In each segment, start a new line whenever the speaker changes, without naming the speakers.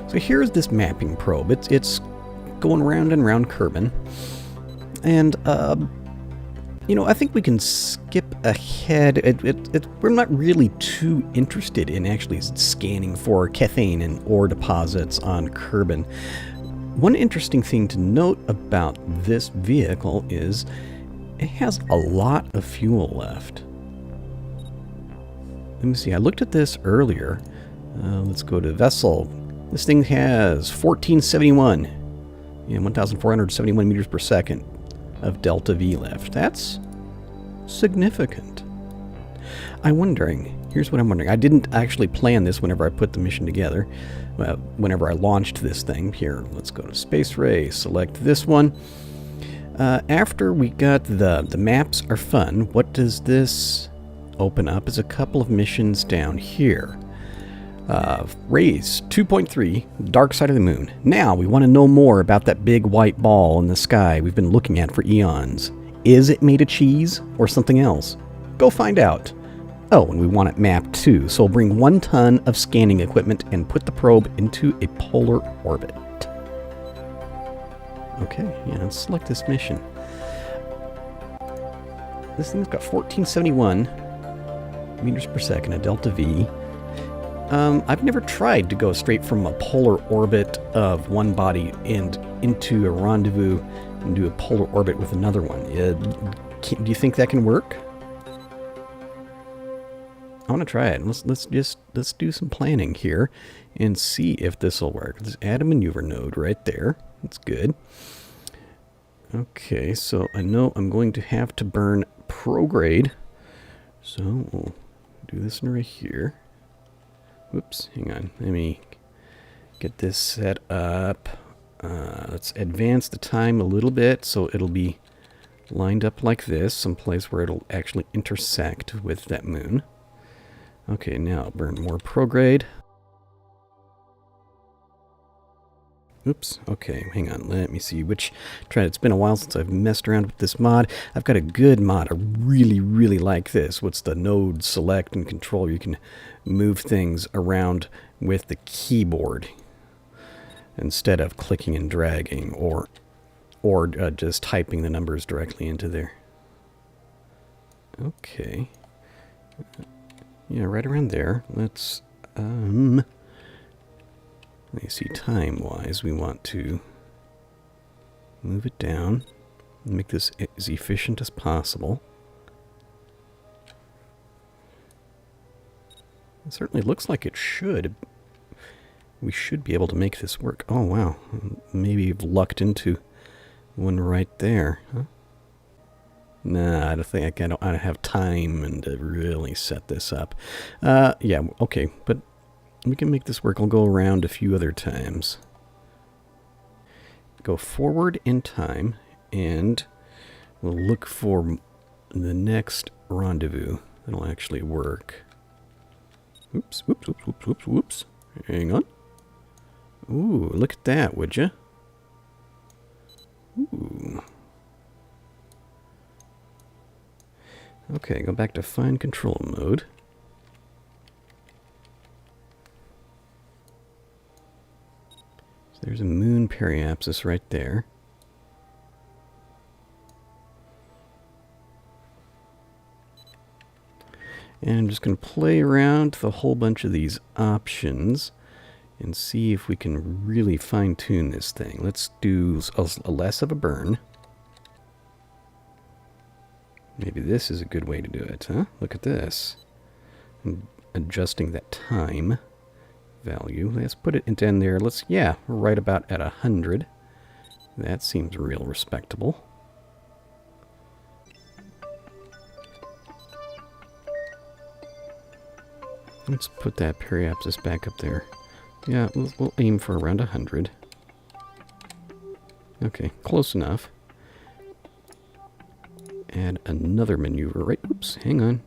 So here's this mapping probe. It's going round and round Kerbin. And, you know, I think we can skip ahead. We're not really too interested in actually scanning for Cathane and ore deposits on Kerbin. One interesting thing to note about this vehicle is it has a lot of fuel left. Let me see, I looked at this earlier. Let's go to vessel. This thing has 1471, 1,471 meters per second of delta V left. That's significant. Here's what I'm wondering. I didn't actually plan this whenever I put the mission together. Whenever I launched this thing. Here, let's go to Space Ray, select this one. After we got the maps are fun, what does this open up? Is a couple of missions down here. Rays 2.3, Dark Side of the Moon. Now we want to know more about that big white ball in the sky we've been looking at for eons. Is it made of cheese or something else? Go find out. Oh, and we want it mapped too, so we'll bring 1 ton of scanning equipment and put the probe into a polar orbit. Okay, yeah, let's select this mission. This thing's got 1471 meters per second, a delta V. I've never tried to go straight from a polar orbit of one body and into a rendezvous and do a polar orbit with another one. Do you think that can work? I want to try it. Let's do some planning here and see if this will work. Let's add a maneuver node right there. That's good. Okay, so I know I'm going to have to burn prograde. So we'll do this right here. Whoops, hang on. Let me get this set up. Let's advance the time a little bit so it'll be lined up like this, someplace where it'll actually intersect with that moon. Okay, now burn more prograde. Oops, okay, hang on, let me see which try. It's been a while since I've messed around with this mod. I've got a good mod. I really like this. What's the node select and control? You can move things around with the keyboard instead of clicking and dragging or just typing the numbers directly into there. Okay. Yeah, right around there. Let's let me see, time-wise, we want to move it down and make this as efficient as possible. It certainly looks like it should. We should be able to make this work. Oh, wow. Maybe you've lucked into one right there. Huh? Nah, I don't think I don't have time and to really set this up. Yeah, okay, but we can make this work. I'll go around a few other times. Go forward in time, and we'll look for the next rendezvous that'll actually work. Oops, whoops, whoops, whoops, whoops, whoops. Hang on. Ooh, look at that, would you? Ooh. Okay, go back to fine control mode. So there's a moon periapsis right there. And I'm just going to play around with a whole bunch of these options and see if we can really fine-tune this thing. Let's do a less of a burn. Maybe this is a good way to do it, huh? Look at this. And adjusting that time value. Let's put it in there. Let's, yeah, we're right about at 100. That seems real respectable. Let's put that periapsis back up there. Yeah, we'll aim for around 100. Okay, close enough. Add another maneuver, right? Oops, hang on.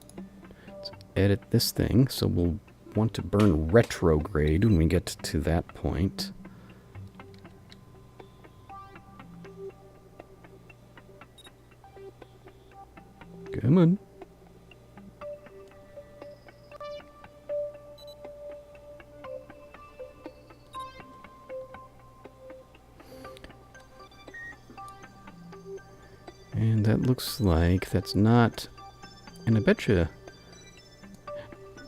Let's edit this thing, so we'll want to burn retrograde when we get to that point. Come on. And that looks like that's not... And I betcha...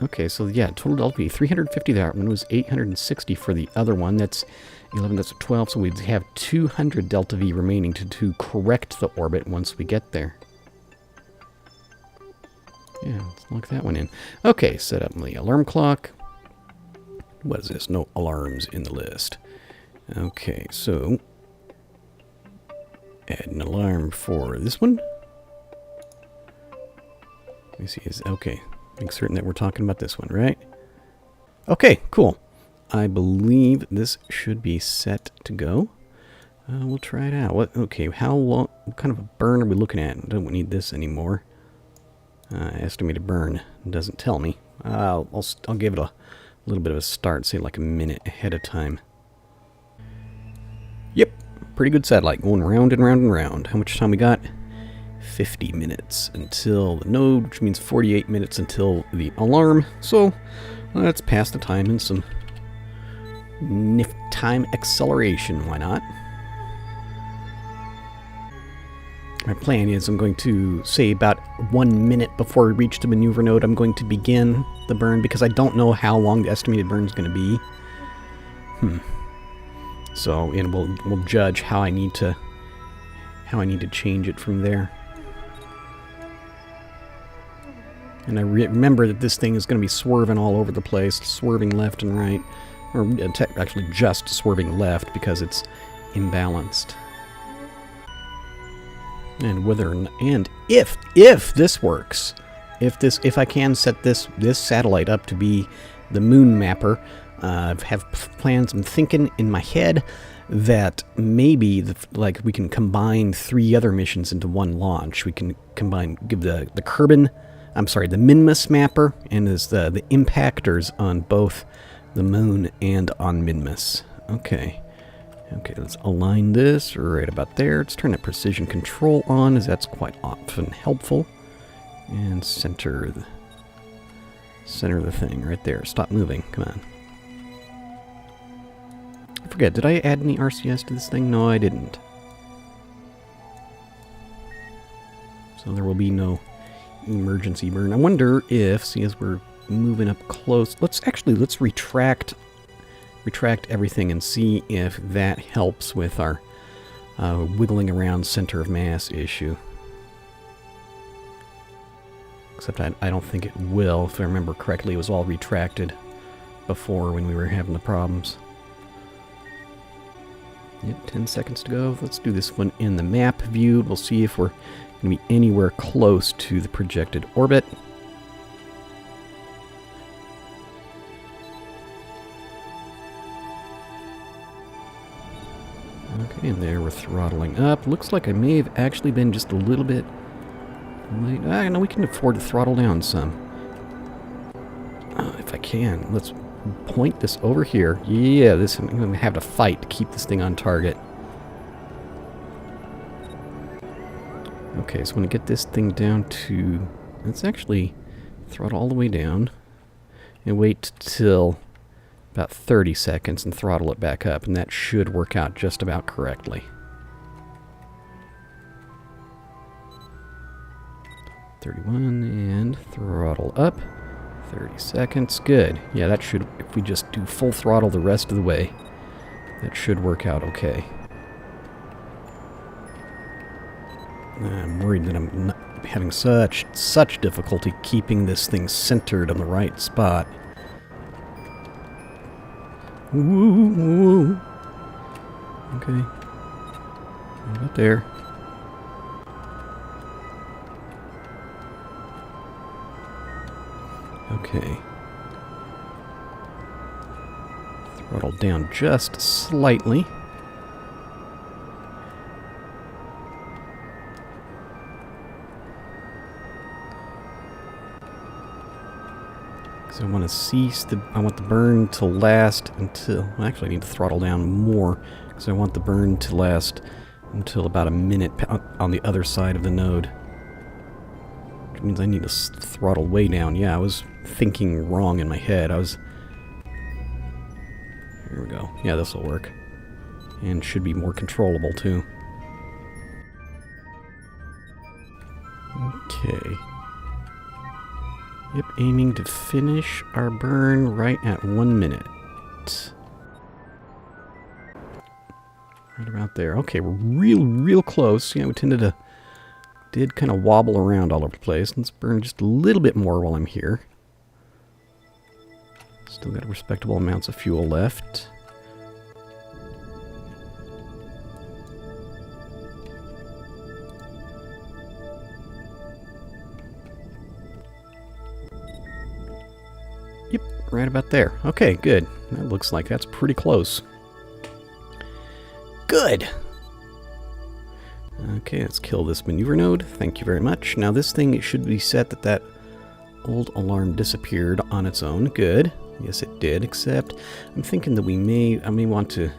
Okay, so yeah, total delta V, 350 that one was 860 for the other one. That's 11, that's 12, so we'd have 200 delta V remaining to correct the orbit once we get there. Yeah, let's lock that one in. Okay, set up the alarm clock. What is this? No alarms in the list. Okay, so... add an alarm for this one. Let me see, okay. Make certain that we're talking about this one, right? Okay, cool. I believe this should be set to go. We'll try it out. Okay, how long? What kind of a burn are we looking at? Don't need this anymore. Estimated burn doesn't tell me. I'll give it a little bit of a start, say like a minute ahead of time. Yep, pretty good satellite, going round and round and round. How much time we got? 50 minutes until the node, which means 48 minutes until the alarm. So let's pass the time in some NIF time acceleration. Why not? My plan is I'm going to say about 1 minute before we reach the maneuver node, I'm going to begin the burn because I don't know how long the estimated burn is going to be. So, and we'll judge how I need to change it from there. And I remember that this thing is going to be swerving all over the place, swerving left and right, or actually just swerving left because it's imbalanced. And if this works, if I can set this satellite up to be the moon mapper, I have plans. I'm thinking in my head that maybe we can combine 3 other missions into one launch. We can give the Minmus mapper and the impactors on both the moon and on Minmus. Okay, let's align this right about there. Let's turn that precision control on, as that's quite often helpful. And center the thing right there. Stop moving. Come on. I forget, did I add any RCS to this thing? No, I didn't. So there will be no emergency burn. I wonder if, see, as we're moving up close, let's retract everything and see if that helps with our wiggling around center of mass issue. Except I don't think it will. If I remember correctly, it was all retracted before when we were having the problems. Yep, 10 seconds to go. Let's do this one in the map view. We'll see if we're going to be anywhere close to the projected orbit. Okay, and there we're throttling up. Looks like I may have actually been just a little bit late. No, we can afford to throttle down some. If I can, let's point this over here. Yeah, I'm going to have to fight to keep this thing on target. Okay, so when I get this thing down to... Let's actually throttle all the way down and wait till about 30 seconds and throttle it back up, and that should work out just about correctly. 31 and throttle up. 30 seconds. Good. Yeah, that should, if we just do full throttle the rest of the way, that should work out okay. I'm worried that I'm not having such difficulty keeping this thing centered on the right spot. Woo. Okay. Right there. Okay. Throttle down just slightly. So I want the burn to last until, well, actually I need to throttle down more because I want the burn to last until about a minute on the other side of the node. Which means I need to throttle way down. Yeah, I was thinking wrong in my head. Here we go. Yeah, this will work. And should be more controllable too. Okay. Yep, aiming to finish our burn right at 1 minute. Right about there. Okay, we're real close. Yeah, we did kind of wobble around all over the place. Let's burn just a little bit more while I'm here. Still got respectable amounts of fuel left. Yep, right about there. Okay, good. That looks like that's pretty close. Good! Okay, let's kill this maneuver node. Thank you very much. Now this thing should be set that old alarm disappeared on its own. Good. Yes, it did, except I'm thinking that I may want to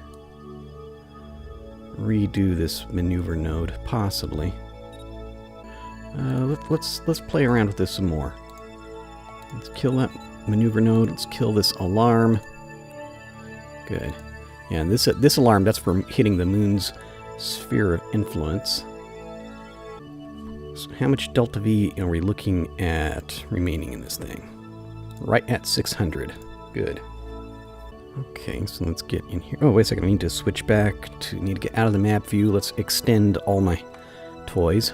redo this maneuver node, possibly. Let's play around with this some more. Let's kill that maneuver node. Let's kill this alarm. Good. Yeah, and this alarm, that's for hitting the moon's sphere of influence. So how much delta V are we looking at remaining in this thing? Right at 600. Good. Okay, so let's get in here. Oh, wait a second. I need to switch back to... Need to get out of the map view. Let's extend all my toys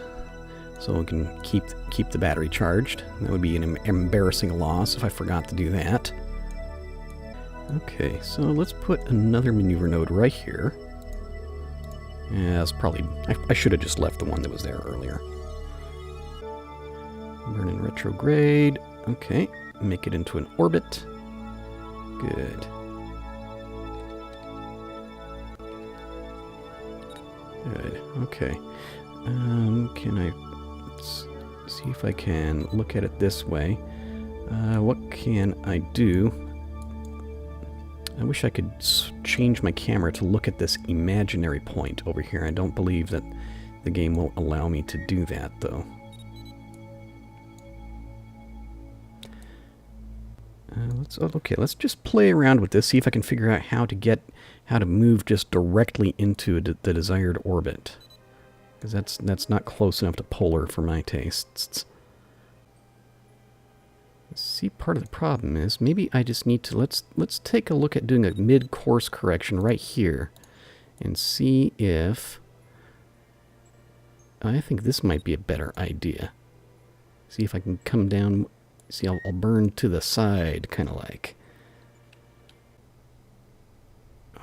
so we can keep the battery charged. That would be an embarrassing loss if I forgot to do that. Okay, so let's put another maneuver node right here. Yeah, that's probably... I should have just left the one that was there earlier. Burn in retrograde. Okay, make it into an orbit. Good. Good, okay. Can I... Let's see if I can look at it this way. What can I do? I wish I could change my camera to look at this imaginary point over here. I don't believe that the game will allow me to do that, though. Let's just play around with this, see if I can figure out how to move just directly into the desired orbit. Because that's not close enough to polar for my tastes. See, part of the problem is maybe I just need to let's take a look at doing a mid-course correction right here and see if I think this might be a better idea. See if I can come down. See, I'll burn to the side, kind of like.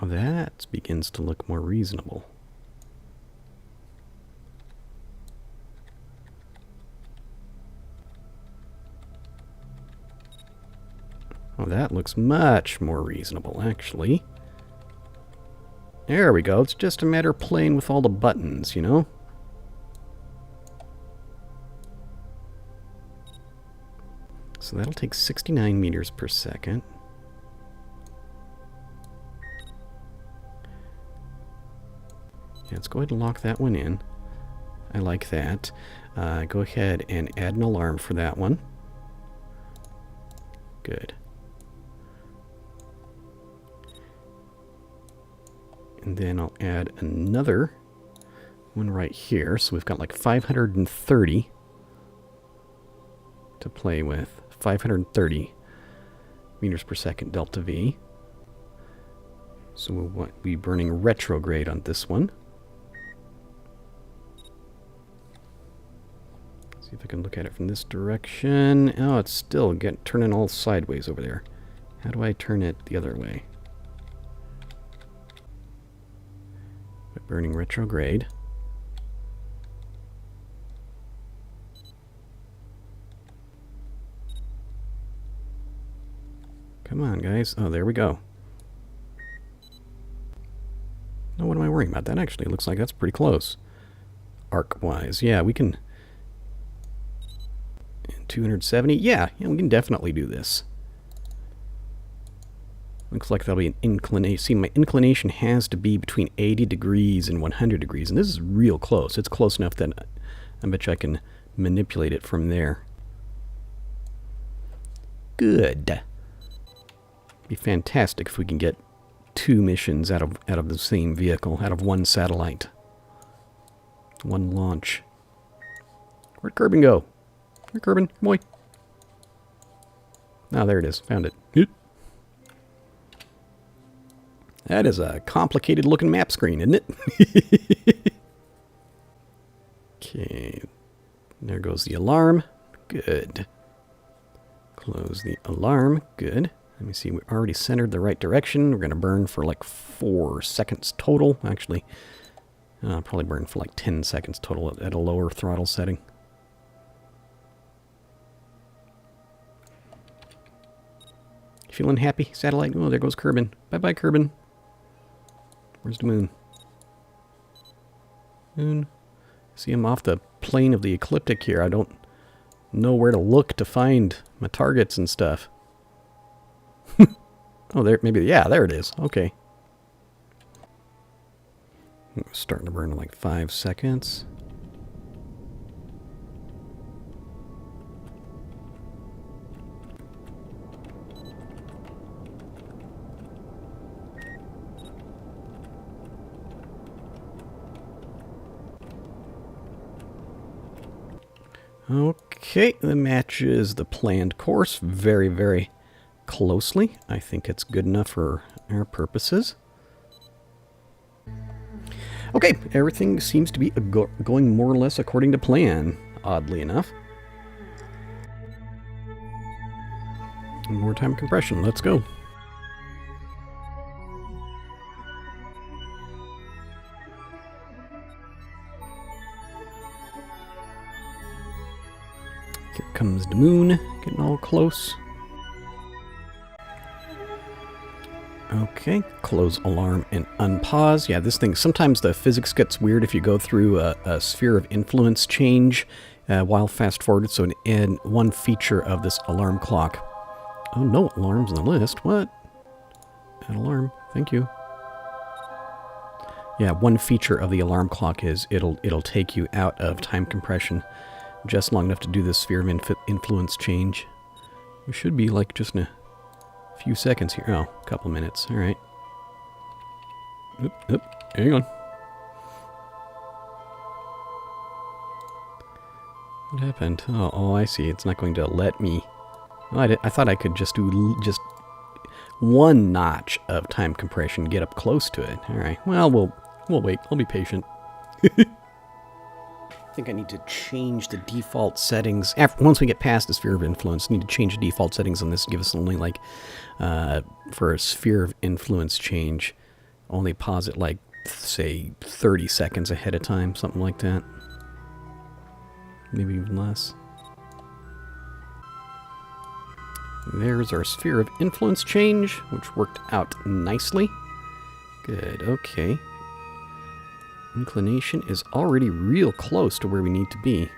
Oh, that begins to look more reasonable. Oh, that looks much more reasonable, actually. There we go. It's just a matter of playing with all the buttons, you know? So that'll take 69 meters per second. Yeah, let's go ahead and lock that one in. I like that. Go ahead and add an alarm for that one. Good. And then I'll add another one right here. So we've got like 530 to play with. 530 meters per second delta V. So we'll be burning retrograde on this one. See if I can look at it from this direction. Oh, it's still turning all sideways over there. How do I turn it the other way? By burning retrograde. Come on, guys. Oh, there we go. No, what am I worrying about? That actually looks like that's pretty close. Arc-wise. Yeah, we can... 270? Yeah, we can definitely do this. Looks like that'll be an inclination. See, my inclination has to be between 80 degrees and 100 degrees, and this is real close. It's close enough that I bet you I can manipulate it from there. Good. Be fantastic if we can get 2 missions out of the same vehicle, out of one satellite. One launch. Where'd Kerbin go? Here, Kerbin, boy. Oh, there it is. Found it. Yep. That is a complicated looking map screen, isn't it? Okay. There goes the alarm. Good. Close the alarm. Good. Let me see. We already centered the right direction. We're going to burn for like 4 seconds total. Actually, I'll probably burn for like 10 seconds total at a lower throttle setting. Feeling happy, satellite? Oh, there goes Kerbin. Bye-bye, Kerbin. Where's the moon? Moon. See, I'm off the plane of the ecliptic here. I don't know where to look to find my targets and stuff. Oh, there, maybe, yeah, there it is. Okay. Starting to burn in like 5 seconds. Okay, that matches the planned course very, very closely. I think it's good enough for our purposes. Okay, everything seems to be going more or less according to plan, oddly enough. More time compression, let's go. Here comes the moon, getting all close. Okay, close alarm and unpause. Yeah, this thing, sometimes the physics gets weird if you go through a sphere of influence change while fast forwarded. So one feature of this alarm clock. Oh, no alarms on the list. What? Add alarm. Thank you. Yeah, one feature of the alarm clock is it'll take you out of time compression just long enough to do this sphere of influence change. We should be like just in a few seconds here. Oh, a couple minutes. All right. Oop, hang on. What happened? Oh, I see. It's not going to let me. Oh, I thought I could just do just one notch of time compression, get up close to it. All right. Well, we'll wait. I'll be patient. I think I need to change the default settings. Once we get past the sphere of influence, I need to change the default settings on this to give us only like, for a sphere of influence change, only pause it like, say, 30 seconds ahead of time, something like that. Maybe even less. There's our sphere of influence change, which worked out nicely. Good, okay. Inclination is already real close to where we need to be,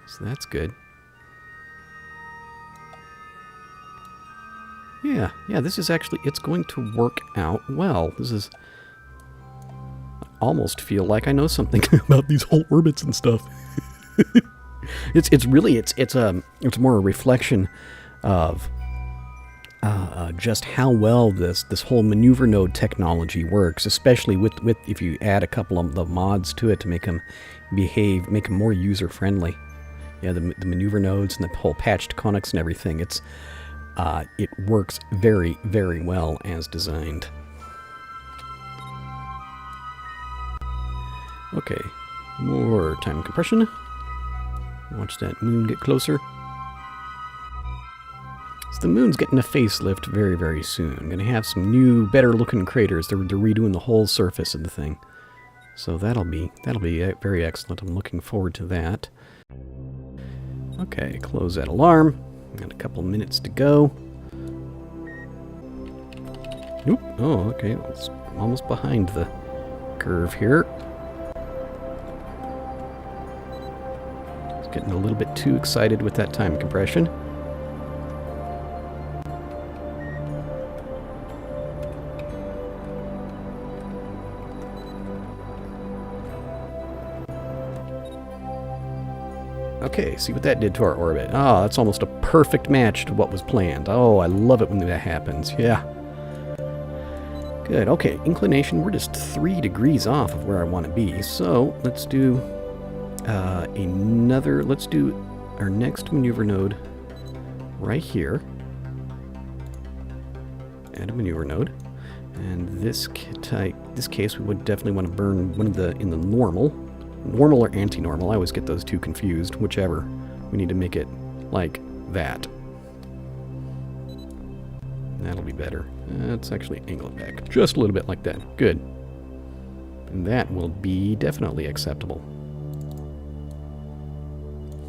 so that's good. Yeah, this is actually, it's going to work out well. This is, I almost feel like I know something about these whole orbits and stuff. It's more a reflection of just how well this whole maneuver node technology works, especially with if you add a couple of the mods to it to make them make them more user friendly. Yeah, the maneuver nodes and the whole patched conics and everything. It works very, very well as designed. Okay, more time compression. Watch that moon get closer. So the moon's getting a facelift very, very soon. I'm going to have some new, better-looking craters. They're redoing the whole surface of the thing. So that'll be very excellent. I'm looking forward to that. Okay, close that alarm. Got a couple minutes to go. Nope. Oh, okay. It's almost behind the curve here. It's getting a little bit too excited with that time compression. Okay, see what that did to our orbit. Oh, that's almost a perfect match to what was planned. Oh, I love it when that happens. Yeah. Good. Okay, inclination. We're just 3 degrees off of where I want to be. So let's do let's do our next maneuver node right here. Add a maneuver node. And this case, we would definitely want to burn one of the in the normal or anti-normal. I always get those two confused. Whichever. We need to make it like that. That'll be better. Let's actually angle it back just a little bit like that. Good. And that will be definitely acceptable.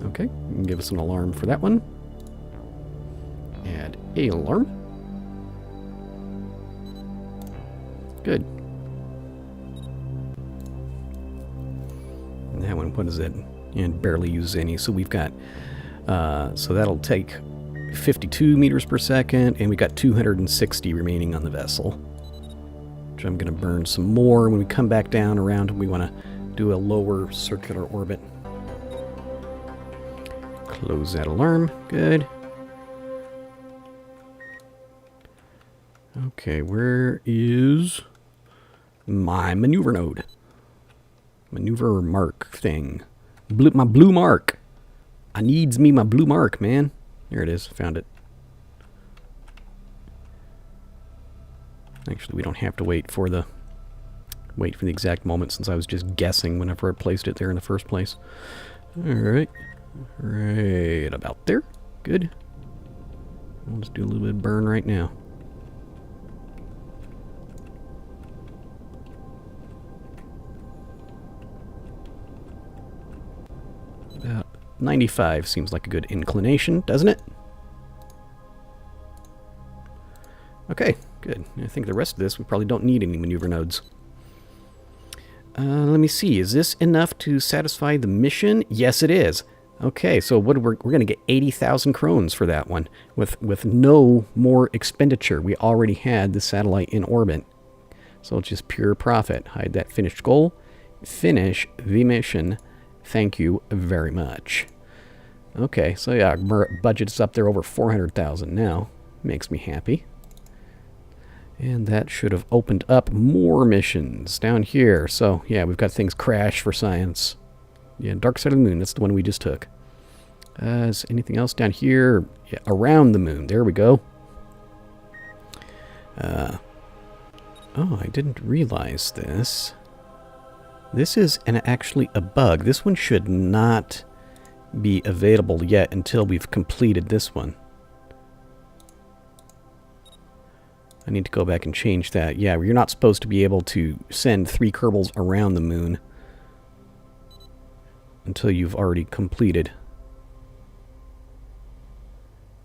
Okay, you can give us an alarm for that one. Add a alarm. Good. And that one, what is it? And barely use any. So we've got, so that'll take 52 meters per second, and we got 260 remaining on the vessel. Which I'm going to burn some more. When we come back down around, we want to do a lower circular orbit. Close that alarm. Good. Okay, where is my maneuver node? Maneuver mark thing. My blue mark. I needs me my blue mark, man. There it is. Found it. Actually, we don't have to wait for the exact moment, since I was just guessing whenever I placed it there in the first place. Alright. Right about there. Good. I'll just do a little bit of burn right now. About 95 seems like a good inclination, doesn't it? Okay, good. I think the rest of this, we probably don't need any maneuver nodes. Let me see. Is this enough to satisfy the mission? Yes, it is. Okay, so what we're going to get 80,000 krones for that one with no more expenditure. We already had the satellite in orbit. So it's just pure profit. Hide that finished goal. Finish the mission. Thank you very much. Okay, so yeah, our budget's up there over 400,000 now. Makes me happy. And that should have opened up more missions down here. So yeah, we've got things crash for science. Yeah, Dark Side of the Moon, that's the one we just took. Is anything else down here? Yeah, around the moon. There we go. Oh, I didn't realize this. This is actually a bug. This one should not be available yet until we've completed this one. I need to go back and change that. Yeah, you're not supposed to be able to send 3 Kerbals around the moon until you've already completed.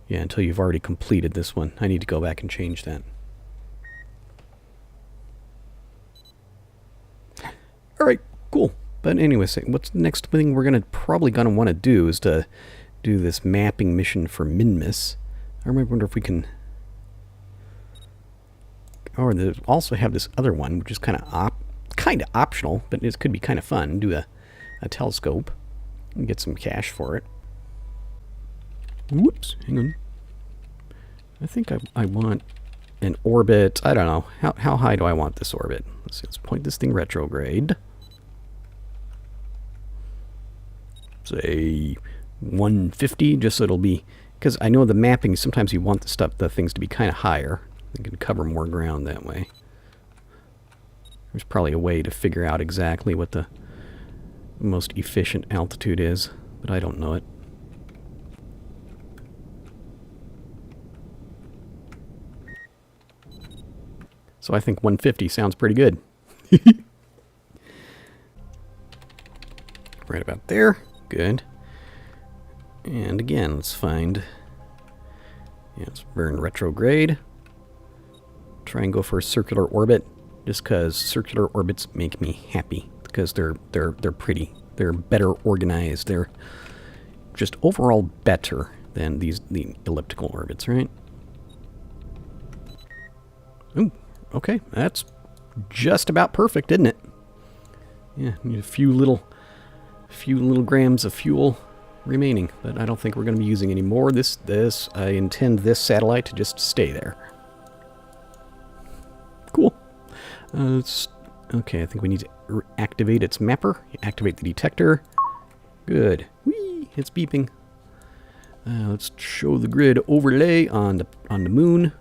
Yeah, until you've already completed this one. I need to go back and change that. Alright, cool. But anyway, what's the next thing we're probably gonna want to do is to do this mapping mission for Minmus. I wonder if we can... Or they also have this other one, which is kind of optional, but it could be kind of fun. Do a telescope and get some cash for it. Whoops, hang on. I think I want an orbit. I don't know. How high do I want this orbit? Let's see, let's point this thing retrograde. Say 150, just so it'll be... Because I know the mapping, sometimes you want the things to be kind of higher. You can cover more ground that way. There's probably a way to figure out exactly what the most efficient altitude is, but I don't know it. So I think 150 sounds pretty good. Right about there. Good. And again, let's find... Yeah, let's burn retrograde. Try and go for a circular orbit, just because circular orbits make me happy, because they're pretty, they're better organized, they're just overall better than the elliptical orbits, right? Ooh, okay, that's just about perfect, isn't it? Yeah, need a few little grams of fuel remaining, but I don't think we're going to be using any more. I intend this satellite to just stay there. Cool. Okay, I think we need to activate its mapper. Activate the detector. Good. Whee! It's beeping. Let's show the grid overlay on the moon.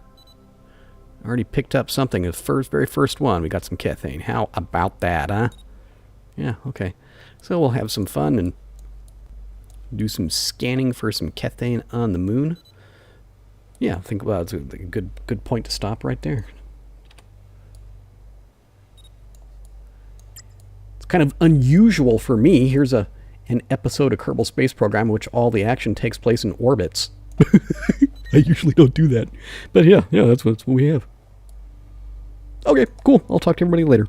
Already picked up something. The very first one. We got some methane. How about that, huh? Yeah, okay. So we'll have some fun and do some scanning for some methane on the moon. Yeah, I think it's a good point to stop right there. It's kind of unusual for me. Here's an episode of Kerbal Space Program in which all the action takes place in orbits. I usually don't do that. But yeah, that's what we have. Okay, cool. I'll talk to everybody later.